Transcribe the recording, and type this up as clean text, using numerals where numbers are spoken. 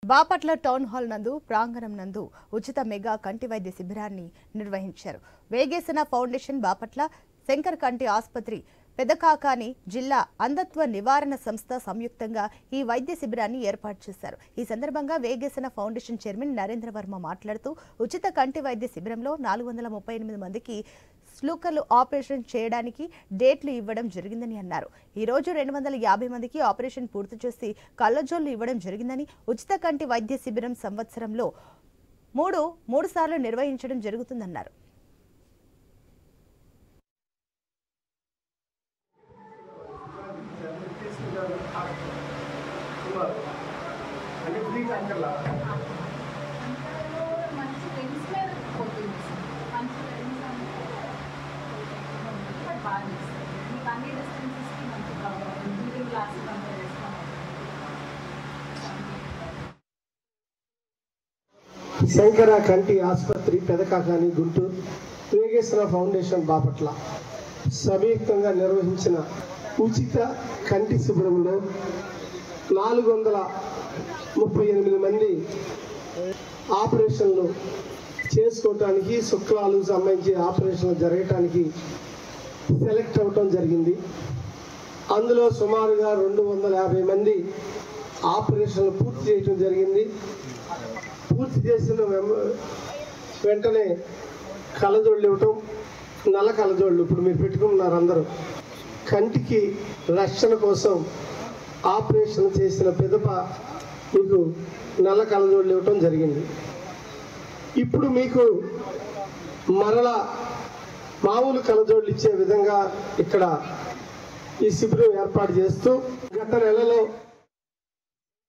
Bapatla town hall నందు ప్రాంగణం నందు ఉచిత మెగా కంటి వైద్య శిబిరాన్ని నిర్వహించారు. వేగేసిన ఫౌండేషన్, బాపట్ల శంకర్ కంటి ఆసుపత్రి, పెదకాకాని జిల్లా అంధత్వ నివారణ సంస్థ సంయుక్తంగా ఈ వైద్య శిబిరాన్ని ఏర్పాటు చేశారు. ఈ సందర్భంగా వేగేసిన ఫౌండేషన్ చైర్మన్ నరేంద్ర వర్మ మాట్లాడుతూ ఉచిత కంటి వైద్య శిబిరంలో 438 మందికి స్లూకర్లు ఆపరేషన్ చేయడానికి డేట్లు ఇవ్వడం జరిగిందని అన్నారు. ఈ రోజు 250 మందికి ఆపరేషన్ పూర్తి చేసి కళ్ళజోళ్లు ఇవ్వడం జరిగిందని, ఉచిత కంటి వైద్య శిబిరం సంవత్సరంలో మూడు సార్లు నిర్వహించడం జరుగుతుందన్నారు. శంకర కంటి ఆసుపత్రి, పెదకాకాని గుంటూరు, వేగేశ్వర ఫౌండేషన్ బాపట్ల సంయుక్తంగా నిర్వహించిన ఉచిత కంటి శిబిరంలో 438 మంది ఆపరేషన్లు చేసుకోవటానికి, శుక్లాలు సంబంధించి ఆపరేషన్లు జరగటానికి సెలెక్ట్ అవ్వటం జరిగింది. అందులో సుమారుగా 250 మంది ఆపరేషన్లు పూర్తి చేయటం జరిగింది. పూర్తి చేసిన వెంటనే కళ్ళజోళ్ళు ఇవ్వటం, నల్ల కళ్ళజోళ్ళు ఇప్పుడు మీరు పెట్టుకున్నారు అందరూ. కంటికి రక్షణ కోసం ఆపరేషన్ చేసిన పిదప మీకు నల్ల కళ్ళజోళ్ళు ఇవ్వటం జరిగింది. ఇప్పుడు మీకు మరలా మామూలు కళ్ళజోళ్ళు ఇచ్చే విధంగా ఇక్కడ ఈ శిబిరం ఏర్పాటు చేస్తూ గత నెలలో